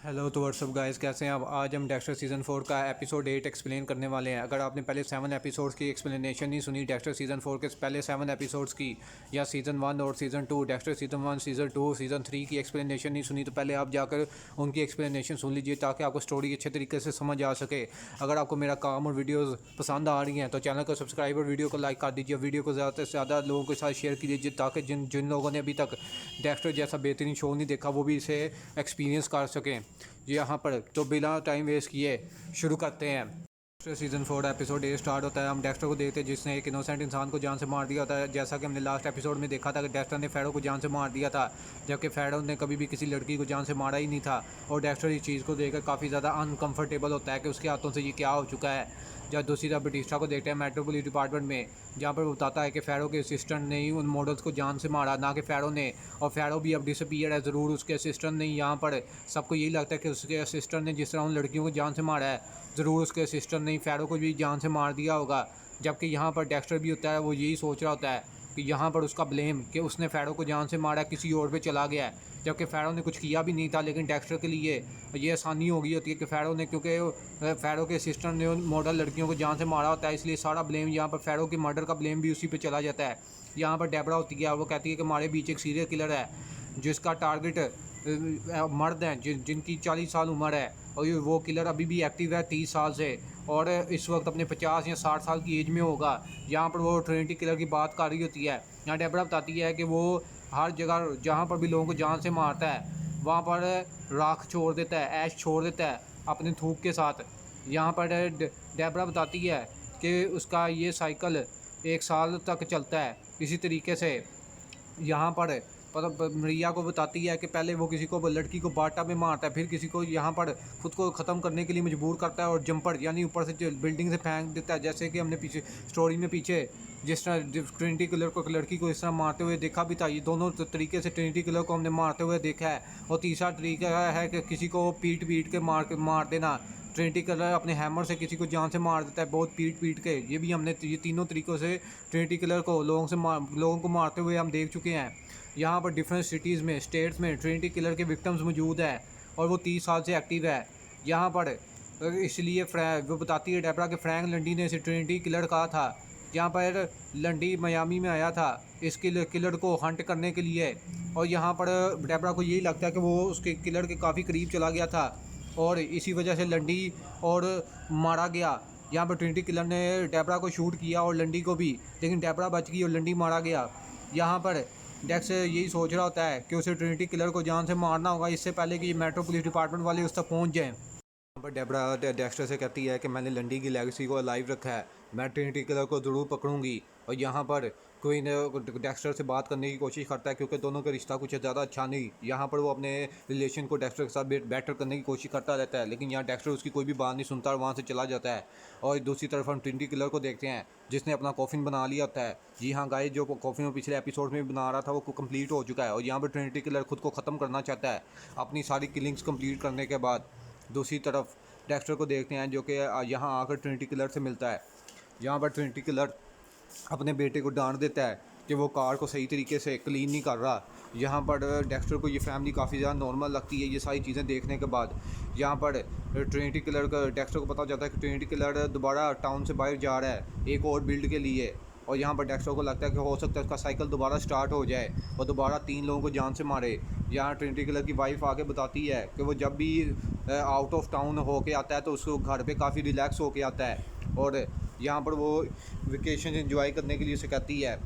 Hello तो WhatsApp guys, कैसे हैं आप। आज हम डेक्स्टर सीज़न 4 का एपिसोड 8 एक्सप्लेन करने वाले हैं। अगर आपने पहले 7 एपिसोड्स की एक्सप्लेनेशन नहीं सुनी डेक्स्टर सीज़न 4 के पहले 7 एपिसोड्स की, या सीज़न 1 और season 2, Dexter season 1, season 2, season 3 की एक्सप्लेनेशन नहीं सुनी, तो पहले आप जाकर उनकी एक्सप्लेनेशन सुन लीजिए ताकि आपको स्टोरी अच्छे तरीके से समझ आ सके। अगर आपको मेरा काम और वीडियोज़ पसंद आ रही हैं तो चैनल को सब्सक्राइब और वीडियो को लाइक कर दीजिए। वीडियो को ज़्यादा से ज़्यादा लोगों के साथ शेयर कीजिए ताकि जिन जिन लोगों ने अभी तक डेक्स्टर जैसा बेहतरीन शो नहीं देखा वो भी इसे एक्सपीरियंस कर सकें। यहाँ पर तो बिना टाइम वेस्ट किए शुरू करते हैं। डेक्स्टर सीज़न 4 एपिसोड 8 स्टार्ट होता है। हम डेक्स्टर को देखते हैं जिसने एक इनोसेंट इंसान को जान से मार दिया होता है। जैसा कि हमने लास्ट एपिसोड में देखा था कि डेक्स्टर ने फैरो को जान से मार दिया था, जबकि फैरो ने कभी भी किसी लड़की को जान से मारा ही नहीं था। और डेक्स्टर इस चीज़ को देखकर काफ़ी ज़्यादा अनकंफर्टेबल होता है कि उसके हाथों से ये क्या हो चुका है। जब दूसरी तरफ बटिस्टा को देखते हैं मेट्रोपोलिस डिपार्टमेंट में, जहाँ पर वो बताता है कि फ़ैरो के असिस्टेंट ने ही उन मॉडल्स को जान से मारा, ना कि फ़ैरो ने। और फ़ैरो भी अब डिसअपीयर है, ज़रूर उसके असिस्टेंट ने। यहाँ पर सबको यही लगता है कि उसके असिस्टेंट ने जिस तरह उन लड़कियों को जान से मारा है, ज़रूर उसके असिस्टेंट ने फ़ैरो को भी जान से मार दिया होगा। जबकि यहाँ पर डेक्स्टर भी होता है, वो यही सोच रहा होता है कि यहाँ पर उसका ब्लेम कि उसने फ़ैरो को जान से मारा किसी और पे चला गया है, जबकि फ़ैरो ने कुछ किया भी नहीं था। लेकिन डेक्स्टर के लिए ये आसानी हो गई होती है कि फ़ैरो ने, क्योंकि फ़ैरो के असिस्टेंट ने उन मॉडल लड़कियों को जान से मारा होता है, इसलिए सारा ब्लेम यहाँ पर फ़ैरो के मर्डर का ब्लेम भी उसी पे चला जाता है। यहाँ पर डेबरा होती है, वो कहती है कि हमारे बीच एक सीरियल किलर है जिसका टारगेट मर्द हैं जिनकी 40 साल उम्र है, और ये वो किलर अभी भी एक्टिव है 30 साल से, और इस वक्त अपने 50 या 60 साल की एज में होगा। यहाँ पर वो ट्रिनिटी किलर की बात कर रही होती है। यहाँ डेबरा बताती है कि वो हर जगह जहाँ पर भी लोगों को जान से मारता है वहाँ पर राख छोड़ देता है, ऐश छोड़ देता है अपने थूक के साथ। यहाँ पर डेबरा बताती है कि उसका ये साइकिल 1 साल तक चलता है इसी तरीके से। यहाँ पर मरिया को बताती है कि पहले वो किसी को लड़की को बाटा में मारता है, फिर किसी को यहाँ पर खुद को ख़त्म करने के लिए मजबूर करता है और जंपर यानी ऊपर से बिल्डिंग से फेंक देता है। जैसे कि हमने पीछे स्टोरी में पीछे जिस तरह ट्रिनिटी किलर को लड़की को इस तरह मारते हुए देखा भी था, ये दोनों तरीके से ट्रिनिटी किलर को हमने मारते हुए देखा है। और तीसरा तरीका है कि किसी को पीट पीट के मार देना। ट्रिनिटी किलर अपने हैमर से किसी को जान से मार देता है, बहुत पीट पीट के। ये भी हमने ये तीनों तरीक़ों से ट्रिनिटी किलर को लोगों को मारते हुए हम देख चुके हैं। यहाँ पर डिफरेंट सिटीज़ में, स्टेट्स में ट्रिनिटी किलर के विक्टिम्स मौजूद हैं और वो 30 साल से एक्टिव है यहाँ पर। इसलिए वो बताती है डेबरा कि फ्रैंक लंडी ने इसे ट्रिनिटी किलर कहा था। यहाँ पर लंडी मियामी में आया था इस किलर को हंट करने के लिए, और यहाँ पर डेबरा को यही लगता है कि वो उसके किलर के काफ़ी करीब चला गया था और इसी वजह से लंडी और मारा गया। यहाँ पर ट्रिनिटी किलर ने डेबरा को शूट किया और लंडी को भी, लेकिन डेबरा बच गई और लंडी मारा गया। यहाँ पर डेक्स यही सोच रहा होता है कि उसे ट्रिनिटी किलर को जान से मारना होगा इससे पहले कि मेट्रो पुलिस डिपार्टमेंट वाले उस तक पहुँच जाएँ। यहाँ पर डेबरा डेक्स्टर से कहती है कि मैंने लंडी की लेगेसी को अलाइव रखा है, मैं ट्रिनिटी किलर को ज़रूर पकड़ूंगी। और यहाँ पर कोई डेक्स्टर से बात करने की कोशिश करता है क्योंकि दोनों का रिश्ता कुछ ज़्यादा अच्छा नहीं। यहाँ पर वो अपने रिलेशन को डेक्स्टर के साथ बेटर करने की कोशिश करता रहता है, लेकिन यहाँ डेक्स्टर उसकी कोई भी बात नहीं सुनता और वहाँ से चला जाता है। और दूसरी तरफ हम ट्रिनिटी किलर को देखते हैं जिसने अपना कॉफिन बना लिया होता है। जी हाँ गाइस, जो कॉफिन वो पिछले एपिसोड में बना रहा था वो कंप्लीट हो चुका है, और यहाँ पर ट्रिनिटी किलर खुद को ख़त्म करना चाहता है अपनी सारी किलिंग्स कंप्लीट करने के बाद। दूसरी तरफ डेक्स्टर को देखते हैं जो कि यहाँ आकर ट्रिनिटी किलर से मिलता है। यहाँ पर ट्रिनिटी किलर अपने बेटे को डांट देता है कि वो कार को सही तरीके से क्लीन नहीं कर रहा। यहाँ पर डेक्स्टर को ये फैमिली काफ़ी ज़्यादा नॉर्मल लगती है ये सारी चीज़ें देखने के बाद। यहाँ पर ट्रिनिटी किलर का डेक्स्टर को पता चलता है कि ट्रिनिटी किलर दोबारा टाउन से बाहर जा रहा है एक और बिल्ड के लिए, और यहाँ पर डेक्स्टर को लगता है कि हो सकता है उसका साइकिल दोबारा स्टार्ट हो जाए और दोबारा 3 लोगों को जान से मारे। यहाँ ट्रिनिटी किलर की वाइफ आके बताती है कि वो जब भी आउट ऑफ टाउन होके आता है तो उसको घर पे काफ़ी रिलैक्स होके आता है, और यहाँ पर वो वेकेशन एंजॉय करने के लिए उसे कहती है।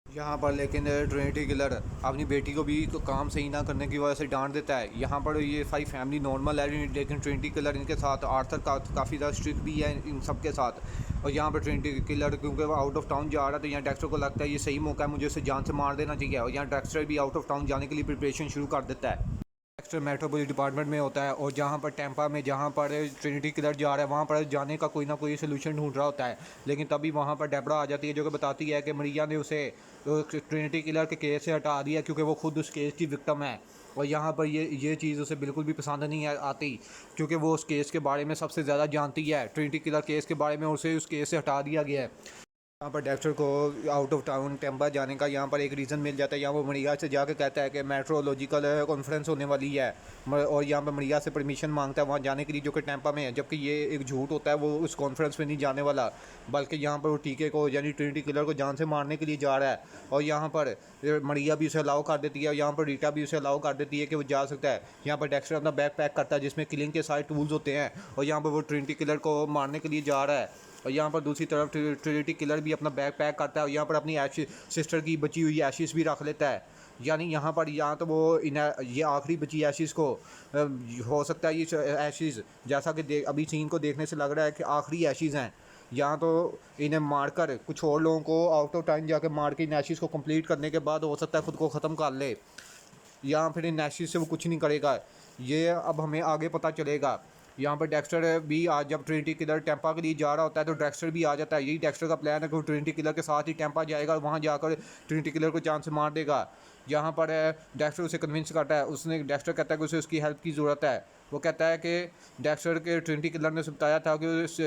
यहाँ पर लेकिन ट्रिनिटी किलर अपनी बेटी को भी काम सही ना करने की वजह से डांट देता है। यहाँ पर ये सारी फैमिली नॉर्मल है, लेकिन ट्रिनिटी किलर इनके साथ आर्थर काफ़ी ज़्यादा स्ट्रिक्ट भी है इन सब के साथ। और यहाँ पर ट्रिनिटी किलर क्योंकि वो आउट ऑफ टाउन जा रहा है तो यहाँ डेक्स्टर को लगता है ये सही मौका है, मुझे उसे जान से मार देना चाहिए, और यहाँ डेक्स्टर भी आउट ऑफ टाउन जाने के लिए प्रिपरेशन शुरू कर देता है। डेक्स्टर मेट्रोपोलिस डिपार्टमेंट में होता है और जहाँ पर टेम्पा में जहाँ पर ट्रिनिटी किलर जा रहा है वहाँ पर जाने का कोई ना कोई सोल्यूशन ढूंढ रहा होता है। लेकिन तभी वहाँ पर डेबरा आ जाती है जो कि बताती है कि मरिया ने उसे ट्रिनिटी किलर के केस से हटा दिया क्योंकि वो खुद उस केस की विक्टिम है। और यहाँ पर ये चीज़ उसे बिल्कुल भी पसंद नहीं आती क्योंकि वो उस केस के बारे में सबसे ज़्यादा जानती है। ट्रिनिटी किलर केस के बारे में उसे उस केस से हटा दिया गया है। यहाँ पर डेक्स्टर को आउट ऑफ टाउन टेम्पा जाने का यहाँ पर एक रीज़न मिल जाता है। यहाँ पर मरिया से जाकर कहता है कि मेट्रोलॉजिकल कॉन्फ्रेंस होने वाली है और यहाँ पर मरिया से परमिशन मांगता है वहाँ जाने के लिए, जो कि टेम्पा में है। जबकि ये एक झूठ होता है, वो उस कॉन्फ्रेंस में नहीं जाने वाला, बल्कि यहाँ पर वो टीके को यानी ट्रिनिटी किलर को जान से मारने के लिए जा रहा है। और यहाँ पर मरिया भी उसे अलाउ कर देती है और यहाँ पर रीटा भी उसे अलाउ कर देती है कि वो जा सकता है। यहाँ पर डेक्स्टर अपना बैग पैक करता है जिसमें किलिंग के सारे टूल्स होते हैं और यहाँ पर वो ट्रिनिटी किलर को मारने के लिए जा रहा है। और यहाँ पर दूसरी तरफ ट्रिनिटी किलर भी अपना बैग पैक करता है और यहाँ पर अपनी सिस्टर की बची हुई एशिस भी रख लेता है। यानी यहाँ पर यहाँ तो वो ये आखिरी बची एशिस को हो सकता है ये एशिस, जैसा कि अभी सीन को देखने से लग रहा है कि आखिरी एशिस हैं। यहाँ तो इन्हें मारकर कुछ और लोगों को आउट ऑफ टाइम जाकर मार के इन एशिस को कंप्लीट करने के बाद हो सकता है खुद को ख़त्म कर ले। यहाँ फिर इन एशिस से वो कुछ नहीं करेगा, ये अब हमें आगे पता चलेगा। यहाँ पर डेक्स्टर भी आज जब ट्रिनिटी किलर टेम्पा के लिए जा रहा होता है तो डेक्स्टर भी आ जाता है। यही डेक्स्टर का प्लान है कि वो ट्रिनिटी किलर के साथ ही टेम्पा जाएगा और वहाँ जाकर ट्रिनिटी किलर को जान से मार देगा। यहाँ पर डेक्स्टर उसे कन्विंस करता है, डेक्स्टर कहता है कि उसे उसकी हेल्प की ज़रूरत है। वो कहता है कि डेक्स्टर के ट्रिनिटी किलर ने उसे बताया था कि उस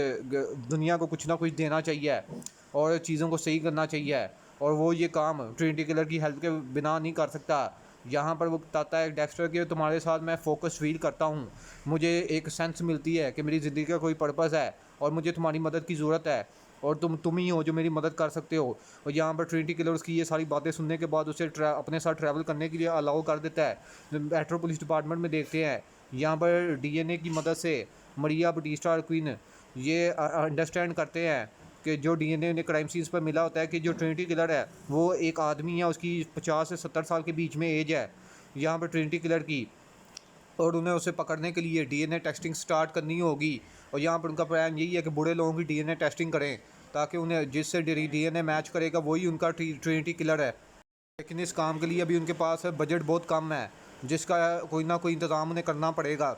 दुनिया को कुछ ना कुछ देना चाहिए और चीज़ों को सही करना चाहिए और वो ये काम ट्रिनिटी किलर की हेल्प के बिना नहीं कर सकता। यहाँ पर वो बताता है डेक्स्टर कि तुम्हारे साथ मैं फोकस फील करता हूँ, मुझे एक सेंस मिलती है कि मेरी ज़िंदगी का कोई पर्पस है और मुझे तुम्हारी मदद की ज़रूरत है और तुम ही हो जो मेरी मदद कर सकते हो। और यहाँ पर ट्रिनिटी किलर उसकी ये सारी बातें सुनने के बाद उसे अपने साथ ट्रैवल करने के लिए अलाउ कर देता है। मेट्रो पुलिस डिपार्टमेंट में देखते हैं यहाँ पर डीएनए की मदद से मरिया बटिस्टा और क्वीन ये अंडरस्टैंड करते हैं कि जो डीएनए ने क्राइम सीन्स पर मिला होता है कि जो ट्रिनिटी किलर है वो एक आदमी है, उसकी 50 से 70 साल के बीच में एज है यहाँ पर ट्रिनिटी किलर की, और उन्हें उसे पकड़ने के लिए डीएनए टेस्टिंग स्टार्ट करनी होगी। और यहाँ पर उनका प्लान यही है कि बूढ़े लोगों की डीएनए टेस्टिंग करें ताकि उन्हें जिससे डीएनए मैच करेगा वही उनका ट्रिनिटी किलर है। लेकिन इस काम के लिए अभी उनके पास बजट बहुत कम है जिसका कोई ना कोई इंतज़ाम उन्हें करना पड़ेगा।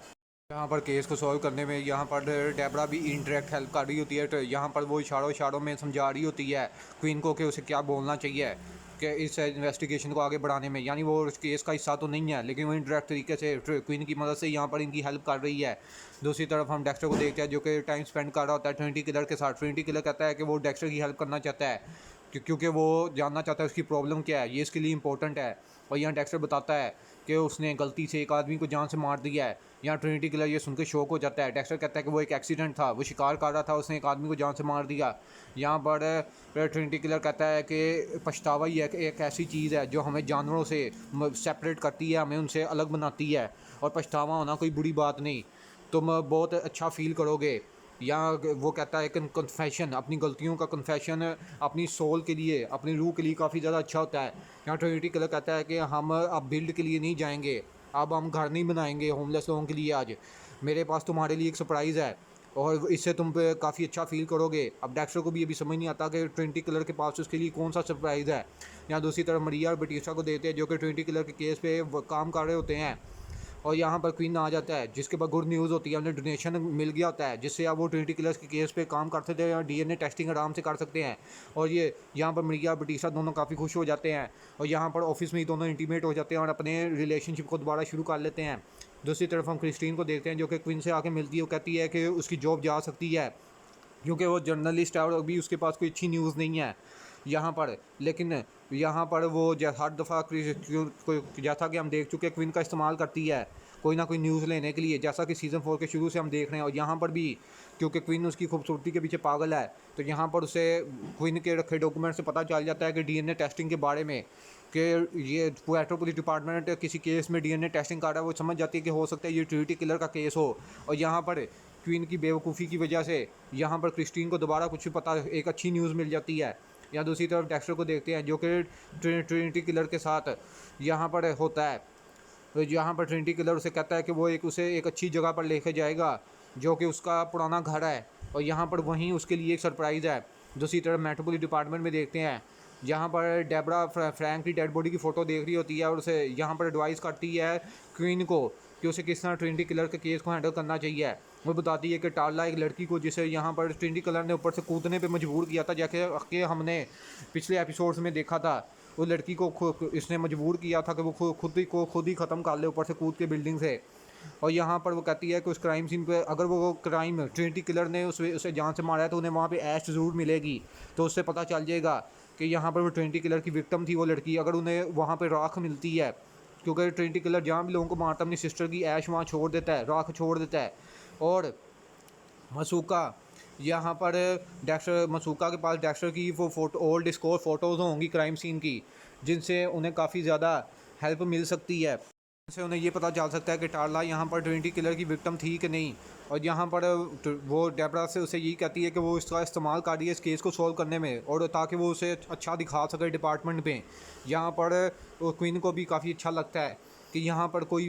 यहाँ पर केस को सॉल्व करने में यहाँ पर डेबरा भी इंटरेक्ट हेल्प कर रही होती है। तो यहाँ पर वो इशारों में समझा रही होती है क्वीन को कि उसे क्या बोलना चाहिए कि इस इन्वेस्टिगेशन को आगे बढ़ाने में, यानी वो उस केस का हिस्सा तो नहीं है लेकिन वो इंटरेक्ट तरीके से क्वीन की मदद से यहाँ पर इनकी हेल्प कर रही है। दूसरी तरफ हम डेक्स्टर को देखते हैं जो कि टाइम स्पेंड कर रहा होता है ट्रिनिटी किलर के साथ। ट्रिनिटी किलर कहता है कि वो डेक्स्टर की हेल्प करना चाहता है क्योंकि वो जानना चाहता है उसकी प्रॉब्लम क्या है, ये इसके लिए इंपॉर्टेंट है। और यहाँ डेक्स्टर बताता है कि उसने गलती से एक आदमी को जान से मार दिया है। यहाँ ट्रिनिटी किलर ये सुनकर शौक हो जाता है। डेक्स्टर कहता है कि वो एक एक्सीडेंट था, वो शिकार कर रहा था, उसने एक आदमी को जान से मार दिया। यहाँ पर ट्रिनिटी किलर कहता है कि पछतावा ही एक ऐसी चीज़ है जो हमें जानवरों से सेपरेट करती है, हमें उनसे अलग बनाती है और पछतावा होना कोई बुरी बात नहीं, तुम बहुत अच्छा फील करोगे। या वो कहता है कि कन्फेशन, अपनी गलतियों का कन्फेशन अपनी सोल के लिए, अपनी रूह के लिए काफ़ी ज़्यादा अच्छा होता है। यहाँ ट्रिनिटी किलर कहता है कि हम अब बिल्ड के लिए नहीं जाएंगे, अब हम घर नहीं बनाएंगे होमलेस लोगों के लिए। आज मेरे पास तुम्हारे लिए एक सरप्राइज़ है और इससे तुम पे काफ़ी अच्छा फील करोगे। अब डेक्स्टर को भी अभी समझ नहीं आता कि ट्रिनिटी किलर के पास उसके लिए कौन सा सरप्राइज़ है। यहाँ दूसरी तरफ मरिया और बटिस्टा को देते हैं जो कि ट्रिनिटी किलर के केस पे काम कर रहे होते हैं। और यहाँ पर क्वीन आ जाता है जिसके बाद गुड न्यूज़ होती है, उन्हें डोनेशन मिल गया होता है जिससे अब वो ट्रिनिटी किलर्स के केस पे काम कर सकते हैं और डीएनए टेस्टिंग आराम से कर सकते हैं। और ये यहाँ पर मरिया और बटिस्टा दोनों काफ़ी खुश हो जाते हैं और यहाँ पर ऑफिस में ही दोनों इंटीमेट हो जाते हैं और अपने रिलेशनशिप को दोबारा शुरू कर लेते हैं। दूसरी तरफ हम क्रिस्टीन को देखते हैं जो कि क्वीन से आके मिलती है। वो कहती है कि उसकी जॉब जा सकती है क्योंकि वो जर्नलिस्ट है और अभी उसके पास कोई अच्छी न्यूज़ नहीं है यहाँ पर। लेकिन यहाँ पर वो हर दफ़ा जैसा कि हम देख चुके क्वीन का इस्तेमाल करती है कोई ना कोई न्यूज़ लेने के लिए, जैसा कि सीज़न 4 के शुरू से हम देख रहे हैं। और यहाँ पर भी क्योंकि क्वीन उसकी खूबसूरती के पीछे पागल है तो यहाँ पर उसे क्वीन के रखे डॉक्यूमेंट से पता चल जाता है कि डीएनए टेस्टिंग के बारे में कि ये मेट्रो पुलिस डिपार्टमेंट किसी केस में डीएनए टेस्टिंग कर रहा है। वो समझ जाती है कि हो सकता है ये ट्रिनिटी किलर का केस हो। और यहाँ पर क्वीन की बेवकूफ़ी की वजह से यहाँ पर क्रिस्टीन को दोबारा कुछ पता, एक अच्छी न्यूज़ मिल जाती है। या दूसरी तरफ डेक्स्टर को देखते हैं जो कि ट्रिनिटी किलर के साथ यहाँ पर होता है। तो यहाँ पर ट्रिनिटी किलर उसे कहता है कि वो उसे एक अच्छी जगह पर लेके जाएगा जो कि उसका पुराना घर है और यहाँ पर वहीं उसके लिए एक सरप्राइज़ है। दूसरी तरफ मेट्रो पुलिस डिपार्टमेंट में देखते हैं जहाँ पर डेबरा फ्रैंक की डेड बॉडी की फ़ोटो देख रही होती है और उसे यहाँ पर एडवाइस करती है क्वीन को कि उसे किस तरह ट्रिनिटी किलर के केस को हैंडल करना चाहिए। वो बताती है कि टाला एक लड़की को जिसे यहाँ पर ट्रिनिटी किलर ने ऊपर से कूदने पे मजबूर किया था, जैसे कि हमने पिछले एपिसोड्स में देखा था। वो लड़की को इसने मजबूर किया था कि वो खुद ही ख़त्म कर ले ऊपर से कूद के बिल्डिंग से। और यहाँ पर वो कहती है कि उस क्राइम सीन पे अगर वो क्राइम ट्रिनिटी किलर ने उसे जान से मारा है तो उन्हें वहाँ पे ऐश ज़रूर मिलेगी। तो उससे पता चल जाएगा कि यहाँ पर वो ट्रिनिटी किलर की विक्टिम थी वो लड़की, अगर उन्हें वहाँ पर राख मिलती है, क्योंकि ट्रिनिटी किलर जहाँ भी लोगों को मारता है अपनी सिस्टर की ऐश वहाँ छोड़ देता है, राख छोड़ देता है। और मसूका यहाँ पर डेक्स्टर मसूका के पास डेक्स्टर की वो फोटो ओल्ड स्कोर फ़ोटोज़ होंगी क्राइम सीन की, जिनसे उन्हें काफ़ी ज़्यादा हेल्प मिल सकती है। जिनसे उन्हें ये पता चल सकता है कि टारला यहाँ पर ट्रिनिटी किलर की विक्टिम थी कि नहीं। और यहाँ पर वो डेबरा से उसे यही कहती है कि वो इसका इस्तेमाल कर रही है इस केस को सॉल्व करने में, और ताकि वो उसे अच्छा दिखा सके डिपार्टमेंट में। यहाँ पर क्वीन को भी काफ़ी अच्छा लगता है कि यहाँ पर कोई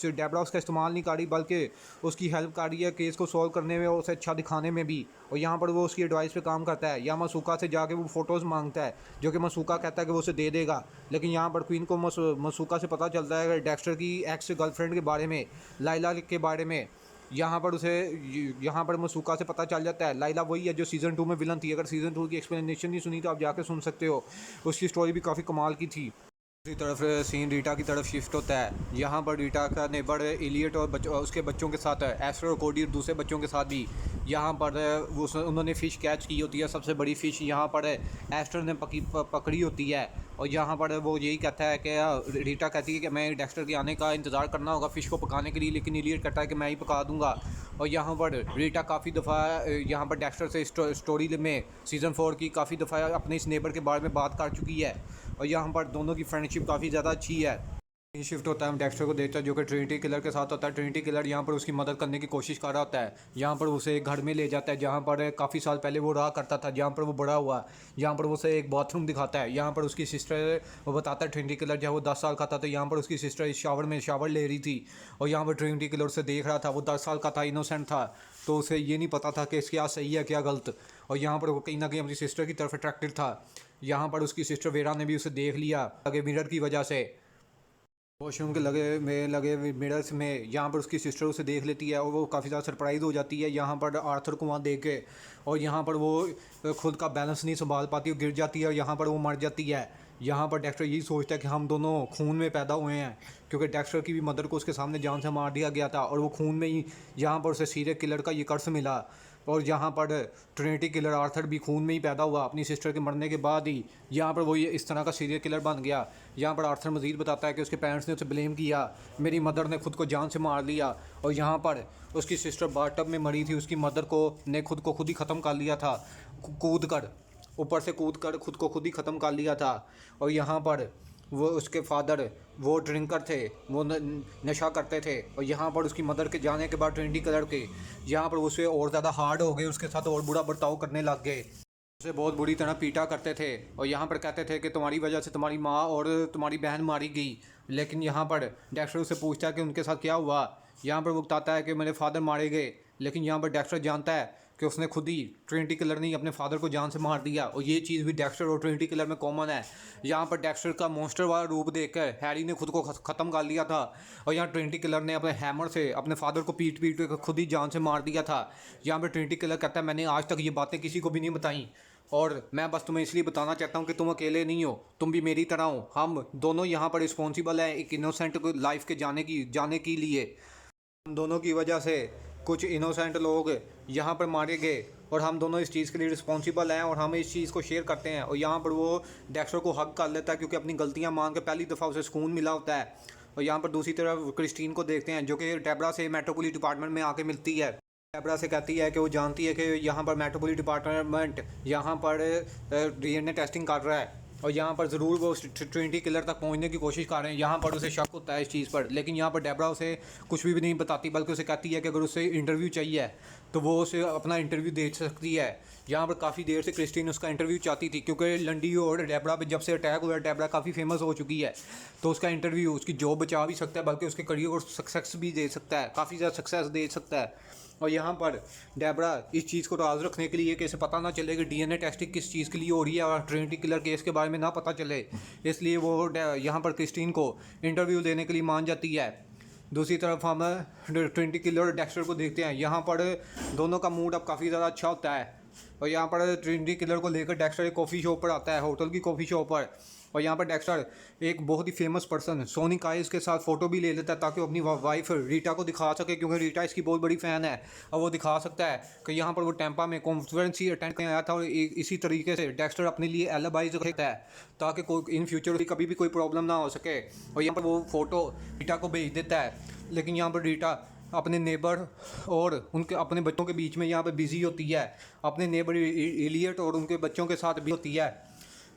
डेबरा उसका इस्तेमाल नहीं कर रही, बल्कि उसकी हेल्प कर रही है केस को सॉल्व करने में और उसे अच्छा दिखाने में भी। और यहाँ पर वो उसकी एडवाइस पे काम करता है, या मसूका से जाके वो फ़ोटोज़ मांगता है, जो कि मसूका कहता है कि वो उसे दे देगा। लेकिन यहाँ पर क्वीन को मसूका से पता चलता है कि डेक्स्टर की एक्स गर्लफ्रेंड के बारे में, लाइला के बारे में। यहाँ पर मसूका से पता चल जाता है लाइला वही है जो सीज़न 2 में विलन थी। अगर सीज़न 2 की एक्सप्लेनेशन नहीं सुनी तो आप जाके सुन सकते हो, उसकी स्टोरी भी काफ़ी कमाल की थी। दूसरी तरफ सीन रीटा की तरफ शिफ्ट होता है। यहाँ पर रीटा का नेबर इलियट और उसके बच्चों के साथ एस्टर और कोडी और दूसरे बच्चों के साथ भी यहाँ पर उन्होंने फ़िश कैच की होती है। सबसे बड़ी फ़िश यहाँ पर एस्टर ने पकड़ी होती है। और यहाँ पर वो यही कहता है कि रीटा कहती है कि मैं डेक्स्टर के आने का इंतज़ार करना होगा फ़िश को पकाने के लिए, लेकिन इलियट कहता है कि मैं ही पका दूँगा। और यहाँ पर रीटा काफ़ी दफ़ा यहाँ पर डेक्स्टर से स्टोरी में सीज़न 4 की काफ़ी दफ़ा अपने इस नेबर के बारे में बात कर चुकी है। और यहाँ पर दोनों की फ्रेंडशिप काफ़ी ज़्यादा अच्छी है। शिफ्ट होता है, हम डेक्स्टर को देखते हैं जो कि ट्रिनिटी किलर के साथ होता है। ट्रिनिटी किलर यहाँ पर उसकी मदद करने की कोशिश कर रहा होता है। यहाँ पर उसे एक घर में ले जाता है जहाँ पर काफ़ी साल पहले वो रहा करता था, जहाँ पर वो बड़ा हुआ। यहाँ पर वो उसे एक बाथरूम दिखाता है। यहाँ पर उसकी सिस्टर वो बताता है ट्रिनिटी किलर जब वो 10 साल का था तो यहाँ पर उसकी सिस्टर इस शावर ले रही थी। और यहाँ पर ट्रिनिटी किलर उसे देख रहा था, वो 10 साल का था, इनोसेंट था, तो उसे ये नहीं पता था कि क्या सही है क्या गलत। और यहाँ पर वो कहीं ना कहीं अपनी सिस्टर की तरफ अट्रैक्टेड था। यहाँ पर उसकी सिस्टर वेरा ने भी उसे देख लिया आगे मिरर की वजह से, वॉशरूम के लगे मिरर्स में। यहाँ पर उसकी सिस्टर उसे देख लेती है और वो काफ़ी ज़्यादा सरप्राइज़ हो जाती है यहाँ पर आर्थर को वहाँ देख के। और यहाँ पर वो खुद का बैलेंस नहीं संभाल पाती और गिर जाती है और यहाँ पर वो मर जाती है। यहाँ पर डेक्स्टर यही सोचता है कि हम दोनों खून में पैदा हुए हैं, क्योंकि डेक्स्टर की भी मदर को उसके सामने जान से मार दिया गया था और वो खून में ही यहाँ पर उसे सीरियल किलर का ये कर्ज मिला। और यहाँ पर ट्रिनिटी किलर आर्थर भी खून में ही पैदा हुआ अपनी सिस्टर के मरने के बाद ही। यहाँ पर वो ये इस तरह का सीरियल किलर बन गया। यहाँ पर आर्थर मजीद बताता है कि उसके पेरेंट्स ने उसे ब्लेम किया, मेरी मदर ने खुद को जान से मार लिया। और यहाँ पर उसकी सिस्टर बाथटब में मरी थी, उसकी मदर को ने खुद को खुद ही ख़त्म कर लिया था, कूद कर ऊपर से कूद कर खुद को खुद ही ख़त्म कर लिया था। और यहाँ पर वो उसके फादर वो ड्रिंकर थे, वो नशा करते थे। और यहाँ पर उसकी मदर के जाने के बाद ट्रिनिटी किलर के यहाँ पर उसे और ज़्यादा हार्ड हो गए, उसके साथ और बुरा बर्ताव करने लग गए, उसे बहुत बुरी तरह पीटा करते थे। और यहाँ पर कहते थे कि तुम्हारी वजह से तुम्हारी माँ और तुम्हारी बहन मारी गई। लेकिन यहाँ पर डेक्स्टर उससे पूछता है कि उनके साथ क्या हुआ। यहाँ पर वो बताता है कि मेरे फादर मारे गए। लेकिन यहाँ पर डेक्स्टर जानता है कि उसने खुद ही ट्रिनिटी किलर ने अपने फादर को जान से मार दिया। और ये चीज़ भी डेक्स्टर और ट्रिनिटी किलर में कॉमन है। यहाँ पर डेक्स्टर का मॉन्स्टर वाला रूप देखकर हैरी ने खुद को ख़त्म कर लिया था, और यहाँ ट्रिनिटी किलर ने अपने हैमर से अपने फादर को पीट कर खुद ही जान से मार दिया था। यहाँ पर ट्रिनिटी किलर कहता है मैंने आज तक ये बातें किसी को भी नहीं बताई, और मैं बस तुम्हें इसलिए बताना चाहता हूँ कि तुम अकेले नहीं हो, तुम भी मेरी तरह हो। हम दोनों यहाँ पर रिस्पॉन्सिबल हैं एक इनोसेंट लाइफ के जाने के लिए। हम दोनों की वजह से कुछ इनोसेंट लोग यहाँ पर मारे गए, और हम दोनों इस चीज़ के लिए रिस्पॉन्सिबल हैं और हम इस चीज़ को शेयर करते हैं। और यहाँ पर वो डेक्स्टर को हक कर लेता है क्योंकि अपनी गलतियाँ मान के पहली दफ़ा उसे सुकून मिला होता है। और यहाँ पर दूसरी तरफ क्रिस्टीन को देखते हैं जो कि डेबरा से मेट्रोपोलिस डिपार्टमेंट में आके मिलती है। डेबरा से कहती है कि वो जानती है कि यहाँ पर मेट्रोपोलिस डिपार्टमेंट यहाँ पर डीएनए टेस्टिंग कर रहा है, और यहाँ पर ज़रूर वो ट्रिनिटी किलर तक पहुँचने की कोशिश कर रहे हैं। यहाँ पर उसे शक होता है इस चीज़ पर, लेकिन यहाँ पर डेबरा उसे कुछ भी नहीं बताती, बल्कि उसे कहती है कि अगर उसे इंटरव्यू चाहिए तो वो उसे अपना इंटरव्यू दे सकती है। यहाँ पर काफ़ी देर से क्रिस्टीन उसका इंटरव्यू चाहती थी, क्योंकि लंडी और डेबरा पे जब से अटैक हुआ डेबरा काफ़ी फेमस हो चुकी है, तो उसका इंटरव्यू उसकी जॉब बचा भी सकता है, बल्कि उसके करियर को सक्सेस भी दे सकता है, काफ़ी ज़्यादा सक्सेस दे सकता है। और यहाँ पर डेबरा इस चीज़ को राज रखने के लिए कि इसे पता ना चले कि डीएनए टेस्टिंग किस चीज़ के लिए हो रही है और ट्रिनिटी किलर केस के बारे में ना पता चले, इसलिए वो यहाँ पर क्रिस्टीन को इंटरव्यू देने के लिए मान जाती है। दूसरी तरफ हम ट्रिनिटी किलर और डेक्स्टर को देखते हैं। यहाँ पर दोनों का मूड अब काफ़ी ज़्यादा अच्छा होता है, और यहाँ पर ट्रिनिटी किलर को लेकर डेक्स्टर एक कॉफ़ी शॉप पर आता है, होटल की कॉफ़ी शॉप पर। और यहाँ पर डेक्स्टर एक बहुत ही फेमस पर्सन सोनी काइल्स के साथ फ़ोटो भी ले लेता है ताकि वो अपनी वाइफ रीटा को दिखा सके, क्योंकि रीटा इसकी बहुत बड़ी फ़ैन है। और वो दिखा सकता है कि यहाँ पर वो टेम्पा में कॉन्फ्रेंस ही अटेंड करने आया था, और इसी तरीके से डेक्स्टर अपने लिए एलिबाइज रखता है ताकि कोई इन फ्यूचर कभी भी कोई प्रॉब्लम ना हो सके। और यहाँ पर वो फ़ोटो रीटा को भेज देता है, लेकिन यहाँ पर रीटा अपने नेबर और उनके अपने बच्चों के बीच में यहाँ पे बिजी होती है, अपने नेबर इलियट और उनके बच्चों के साथ भी होती है।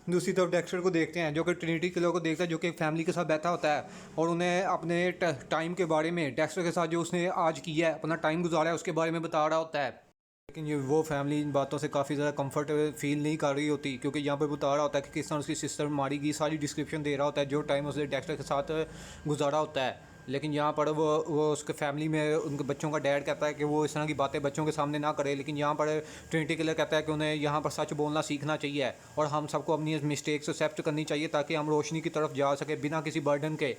दूसरी तरफ डेक्स्टर को देखते हैं जो कि ट्रिनिटी किलर को देखता है, जो कि एक फैमिली के साथ बैठा होता है और उन्हें अपने टाइम के बारे में डेक्स्टर के साथ जो उसने आज किया है, अपना टाइम गुजारा है, उसके बारे में बता रहा होता है। लेकिन ये वो फैमिली इन बातों से काफ़ी ज़्यादा कंफर्ट फील नहीं कर रही होती, क्योंकि यहाँ पर बता रहा होता है कि किस तरह उसकी सिस्टर मारी गई, सारी डिस्क्रिप्शन दे रहा होता है जो टाइम उसने डेक्स्टर के साथ गुजारा होता है। लेकिन यहाँ पर वो उसके फैमिली में उनके बच्चों का डैड कहता है कि वो इस तरह की बातें बच्चों के सामने ना करे, लेकिन यहाँ पर ट्रिनिटी किलर कहता है कि उन्हें यहाँ पर सच बोलना सीखना चाहिए और हम सबको अपनी मिस्टेक्स एक्सेप्ट करनी चाहिए ताकि हम रोशनी की तरफ जा सके बिना किसी बर्डन के।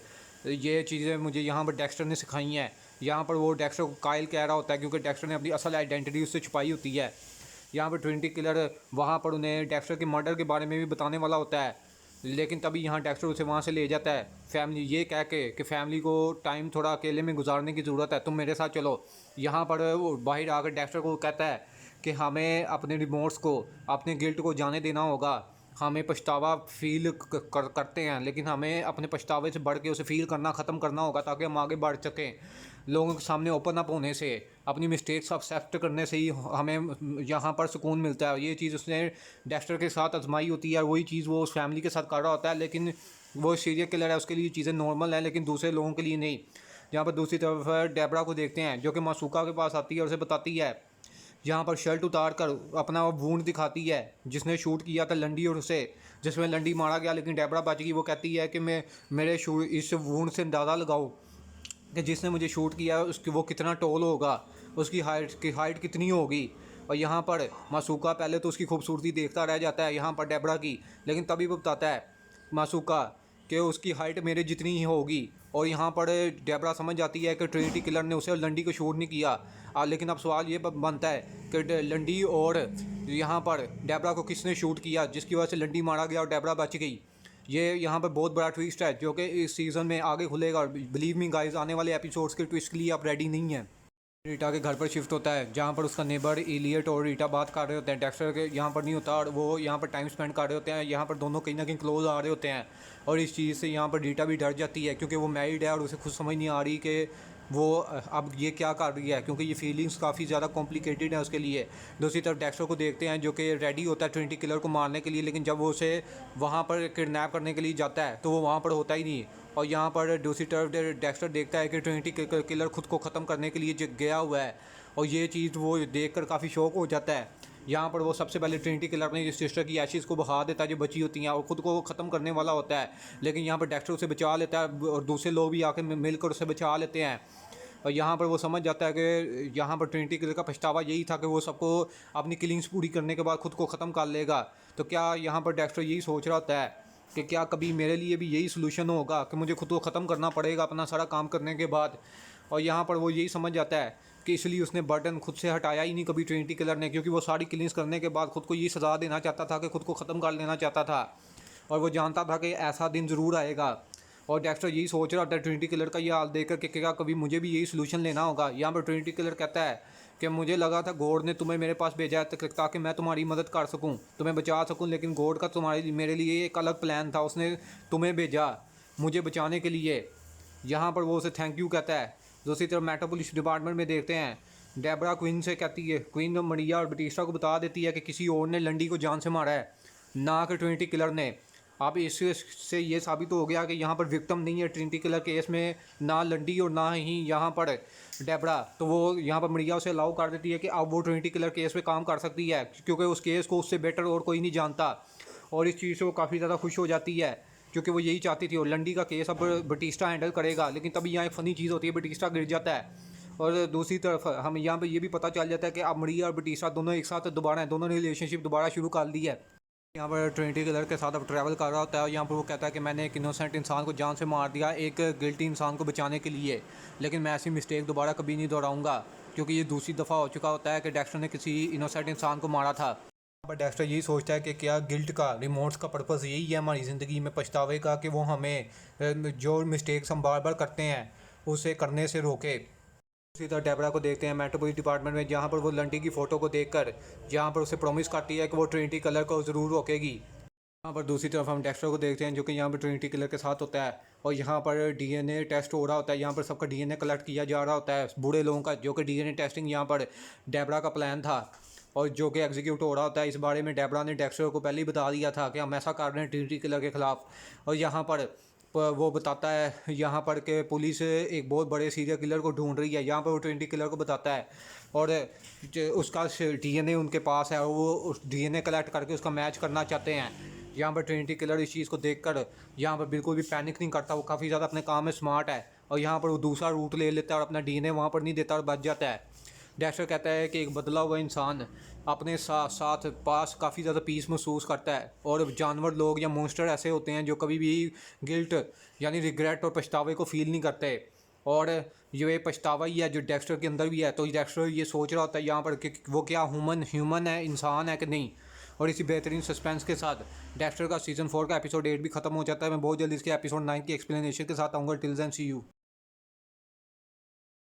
ये चीज़ें मुझे यहाँ पर डेक्स्टर ने सिखाई हैं। यहाँ पर वो डेक्स्टर को काइल कह रहा होता है क्योंकि डेक्स्टर ने अपनी असल आइडेंटिटी उससे छुपाई होती है। यहाँ पर ट्रिनिटी किलर वहाँ पर उन्हें डेक्स्टर के मर्डर के बारे में भी बताने वाला होता है, लेकिन तभी यहाँ डेक्स्टर उसे वहाँ से ले जाता है फैमिली ये कह के कि फैमिली को टाइम थोड़ा अकेले में गुजारने की ज़रूरत है, तुम मेरे साथ चलो। यहाँ पर वो बाहर आकर डेक्स्टर को कहता है कि हमें अपने रिमोर्स को, अपने गिल्ट को जाने देना होगा। हमें पछतावा फील करते हैं, लेकिन हमें अपने पछतावे से बढ़ के उसे फील करना ख़त्म करना होगा ताकि हम आगे बढ़ सकें। लोगों के सामने ओपन अप होने से, अपनी मिस्टेक्स एक्सेप्ट करने से ही हमें यहाँ पर सुकून मिलता है। ये चीज़ उसने डेक्स्टर के साथ आजमाई होती है और वही चीज़ वो उस फैमिली के साथ कर रहा होता है, लेकिन वो सीरियल किलर है, उसके लिए चीज़ें नॉर्मल हैं लेकिन दूसरे लोगों के लिए नहीं। यहाँ पर दूसरी तरफ डेबरा को देखते हैं जो कि मासूका के पास आती है और उसे बताती है, यहाँ पर शर्ट उतार कर अपना वूंड दिखाती है जिसने शूट किया था लंडी और उसे, जिसमें लंडी मारा गया लेकिन डेबरा बच गई। वो कहती है कि मेरे इस वूंड से अंदाज़ा लगाओ कि जिसने मुझे शूट किया उसकी वो कितना टॉल होगा, उसकी हाइट कितनी होगी। और यहाँ पर मासूका पहले तो उसकी खूबसूरती देखता रह जाता है यहाँ पर डेबरा की, लेकिन तभी वो बताता है मासूका कि उसकी हाइट मेरे जितनी ही होगी। और यहाँ पर डेबरा समझ जाती है कि ट्रिनिटी किलर ने उसे लंडी को शूट नहीं किया। लेकिन अब सवाल ये बनता है कि लंडी और यहाँ पर डेबरा को किसने शूट किया जिसकी वजह से लंडी मारा गया और डेबरा बच गई। ये यहाँ पर बहुत बड़ा ट्विस्ट है जो कि इस सीज़न में आगे खुलेगा, और बिलीव मी गाइस आने वाले एपिसोड्स के ट्विस्ट के लिए आप रेडी नहीं हैं। रीटा के घर पर शिफ्ट होता है जहाँ पर उसका नेबर इलियट और रीटा बात कर रहे होते हैं। डेक्स्टर के यहाँ पर नहीं होता और वो यहाँ पर टाइम स्पेंड कर रहे होते हैं। यहाँ पर दोनों कहीं ना कहीं क्लोज आ रहे होते हैं और इस चीज़ से यहाँ पर रीटा भी डर जाती है क्योंकि वो मैरिड है और उसे खुद समझ नहीं आ रही कि वो अब ये क्या कर रही है, क्योंकि ये फीलिंग्स काफ़ी ज़्यादा कॉम्प्लिकेटेड है उसके लिए। दूसरी तरफ डेक्स्टर को देखते हैं जो कि रेडी होता है ट्रिनिटी किलर को मारने के लिए, लेकिन जब वो उसे वहाँ पर किडनैप करने के लिए जाता है तो वो वहाँ पर होता ही नहीं। और यहाँ पर दूसरी तरफ डेक्स्टर देखता है कि ट्रिनिटी किलर खुद को ख़त्म करने के लिए गया हुआ है और ये चीज़ वो देखकर काफ़ी शौक हो जाता है। यहाँ पर वो सबसे पहले ट्रिनिटी किलर अपनी सिस्टर की एशिज़ को बहा देता है जो बची होती हैं और ख़ुद को ख़त्म करने वाला होता है, लेकिन यहाँ पर डेक्स्टर उसे बचा लेता है और दूसरे लोग भी आकर मिलकर उसे बचा लेते हैं। और यहाँ पर वो समझ जाता है कि यहाँ पर ट्रिनिटी किलर का पछतावा यही था कि वो सबको अपनी किलिंग्स पूरी करने के बाद खुद को ख़त्म कर लेगा। तो क्या यहाँ पर डेक्स्टर यही सोच रहा होता है कि क्या कभी मेरे लिए भी यही सोल्यूशन होगा कि मुझे खुद को ख़त्म करना पड़ेगा अपना सारा काम करने के बाद। और यहाँ पर वो यही समझ जाता है कि इसलिए उसने बर्डन खुद से हटाया ही नहीं कभी ट्रिनिटी किलर ने, क्योंकि वो सारी किलिंग्स करने के बाद खुद को ये सज़ा देना चाहता था कि खुद को ख़त्म कर लेना चाहता था और वो जानता था कि ऐसा दिन ज़रूर आएगा। और डेक्स्टर यही सोच रहा था ट्रिनिटी किलर का ये हाल देख कर कि क्या कभी मुझे भी यही सोल्यूशन लेना होगा। यहाँ पर ट्रिनिटी किलर कहता है कि मुझे लगा था गॉड ने तुम्हें मेरे पास भेजा है ताकि मैं तुम्हारी मदद कर सकूं, तुम्हें बचा सकूं, लेकिन गॉड का मेरे लिए एक अलग प्लान था, उसने तुम्हें भेजा मुझे बचाने के लिए। यहाँ पर वो उसे थैंक यू कहता है। दूसरी तरफ मेट्रोपोलिस डिपार्टमेंट में देखते हैं डेबरा क्वीन से कहती है, क्वीन मरिया और बटिस्टा को बता देती है कि किसी और ने लंडी को जान से मारा है, ना कि ट्रिनिटी किलर ने। अब इससे ये साबित हो गया कि यहाँ पर विक्टिम नहीं है ट्रिनिटी किलर केस में, ना लंडी और ना ही यहाँ पर डेबरा। तो वो यहाँ पर मरिया उसे अलाउ कर देती है कि अब वो ट्रिनिटी किलर केस पे काम कर सकती है क्योंकि उस केस को उससे बेटर और कोई नहीं जानता। और इस चीज़ से वो काफ़ी ज़्यादा खुश हो जाती है क्योंकि वो यही चाहती थी। और लंडी का केस अब बटिस्टा हैंडल करेगा, लेकिन तभी यहाँ एक फ़नी चीज़ होती है, बटिस्टा गिर जाता है। और दूसरी तरफ हम यहाँ पर ये भी पता चल जाता है कि अब मरिया और बटिस्टा दोनों एक साथ दोबारा हैं, दोनों ने रिलेशनशिप दोबारा शुरू कर दी है। यहाँ पर ट्रिनिटी किलर के साथ अब ट्रैवल कर रहा होता है और यहाँ पर वो कहता है कि मैंने एक इनोसेंट इंसान को जान से मार दिया एक गिल्टी इंसान को बचाने के लिए, लेकिन मैं ऐसी मिस्टेक दोबारा कभी नहीं दोहराऊंगा, क्योंकि ये दूसरी दफ़ा हो चुका होता है कि डेक्स्टर ने किसी इनोसेंट इंसान को मारा था। बट डेक्स्टर यही सोचता है कि क्या गिल्ट का रिमोट्स का पर्पस यही है हमारी ज़िंदगी में पछतावे का, कि वो हमें जो मिस्टेक्स हम बार बार करते हैं उसे करने से रोके। उसी तरह डेबरा को देखते हैं मेट्रो पुलिस डिपार्टमेंट में, जहाँ पर वो लंटी की फ़ोटो को देखकर जहाँ पर उसे प्रॉमिस करती है कि वो ट्रिनिटी कलर को ज़रूर रोकेगी। यहाँ पर दूसरी तरफ हम डेक्स्टर को देखते हैं जो कि यहाँ पर ट्रिनिटी किलर के साथ होता है और यहाँ पर डीएनए टेस्ट हो रहा होता है। यहाँ पर सबका डीएनए कलेक्ट किया जा रहा होता है बूढ़े लोगों का, जो कि डीएनए टेस्टिंग यहाँ पर डेबरा का प्लान था और जो कि एग्जीक्यूट हो रहा होता है। इस बारे में डेबरा ने डेक्स्टर को पहले ही बता दिया था कि हम ऐसा कर रहे हैं ट्रिनिटी किलर के ख़िलाफ़। और यहाँ पर वो बताता है यहाँ पर कि पुलिस एक बहुत बड़े सीरियल किलर को ढूंढ रही है। यहाँ पर वो ट्रिनिटी किलर को बताता है और उसका डीएनए उनके पास है और वो उस डीएनए कलेक्ट करके उसका मैच करना चाहते हैं। यहाँ पर ट्रिनिटी किलर इस चीज़ को देखकर यहाँ पर बिल्कुल भी पैनिक नहीं करता, वो काफ़ी ज़्यादा अपने काम में स्मार्ट है और यहाँ पर वो दूसरा रूट ले लेता है और अपना डीएनए वहाँ पर नहीं देता और बच जाता है। डेक्स्टर कहता है कि एक बदला हुआ इंसान अपने साथ पास काफ़ी ज़्यादा पीस महसूस करता है और जानवर लोग या मॉन्स्टर ऐसे होते हैं जो कभी भी गिल्ट यानी रिग्रेट और पछतावे को फील नहीं करते। और ये पछतावा ही है जो डेक्स्टर के अंदर भी है। तो डेक्स्टर ये सोच रहा होता है यहाँ पर कि वो क्या ह्यूमन है, इंसान है कि नहीं। और इसी बेहतरीन सस्पेंस के साथ डेक्स्टर का सीज़न 4 का एपिसोड 8 भी खत्म हो जाता है। मैं बहुत जल्दी इसके एपिसोड 9 की एक्सप्लेनेशन के साथ आऊँगा। Till then see you.